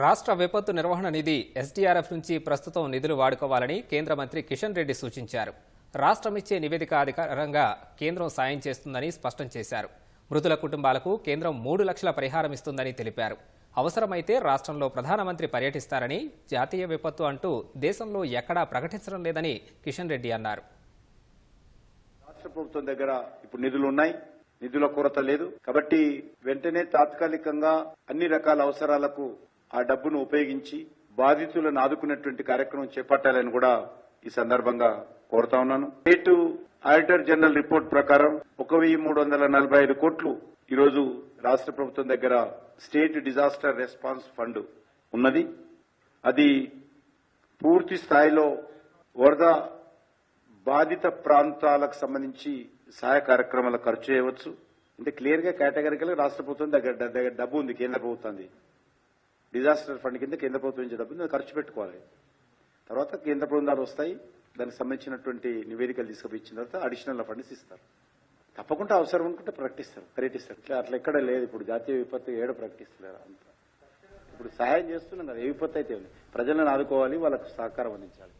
రాష్ట్ర విపత్తు నిర్వహణ నిధి ఎస్డీఆర్ఎఫ్ నుంచి ప్రస్తుతం నిధులు వాడుకోవాలని కేంద్ర మంత్రి కిషన్ రెడ్డి సూచించారు. రాష్ట్రం ఇచ్చే నివేదిక ఆధారంగా కేంద్రం సాయం చేస్తుందని స్పష్టం చేశారు. మృతుల కుటుంబాలకు కేంద్రం 3 లక్షల పరిహారం ఇస్తుందని తెలిపారు. అవసరమైతే రాష్ట్రంలో ప్రధానమంత్రి పర్యటిస్తారని, జాతీయ విపత్తు అంటూ దేశంలో ఎక్కడా ప్రకటించడం లేదని కిషన్ రెడ్డి అన్నారు. రాష్ట్ర ప్రభుత్వం దగ్గర ఇప్పుడు నిధులు ఉన్నాయి, నిధుల కొరత లేదు. కాబట్టి వెంటనే తాత్కాలికంగా అన్ని రకాల అవసరాలకు ఆ డబ్బును ఉపయోగించి బాధితులను ఆదుకునేటువంటి కార్యక్రమం చేపట్టాలని కూడా ఈ సందర్భంగా కోరుతా ఉన్నాను. స్టేట్ ఆడిటర్ జనరల్ రిపోర్ట్ ప్రకారం 1345 కోట్లు ఈరోజు రాష్ట్ర ప్రభుత్వం దగ్గర స్టేట్ డిజాస్టర్ రెస్పాన్స్ ఫండ్ ఉన్నది. అది పూర్తి స్థాయిలో వరద బాధిత ప్రాంతాలకు సంబంధించి సహాయ కార్యక్రమాలకు ఖర్చు చేయవచ్చు. అంటే క్లియర్ గా కేటగిరికల్ రాష్ట్ర ప్రభుత్వం దగ్గర డబ్బు ఉంది, కేంద్ర ప్రభుత్వం డిజాస్టర్ ఫండ్ కింద కేంద్ర ప్రభుత్వం నుంచి డబ్బు ఖర్చు పెట్టుకోవాలి. తర్వాత కేంద్ర బృందాలు వస్తాయి, దానికి సంబంధించినటువంటి నివేదికలు తీసుకుపోయిన తర్వాత అడిషనల్ ఫండ్స్ ఇస్తారు. తప్పకుండా అవసరం అనుకుంటే పర్యటిస్తారు. అట్లా ఎక్కడ లేదు. ఇప్పుడు జాతీయ విపత్తు ఏడో ప్రకటిస్తున్నారు. అంత ఇప్పుడు సహాయం చేస్తున్నాం కదా. ఏ విపత్తు అయితే ఉంది, ప్రజలను ఆదుకోవాలి, వాళ్ళకు సహకారం అందించాలి.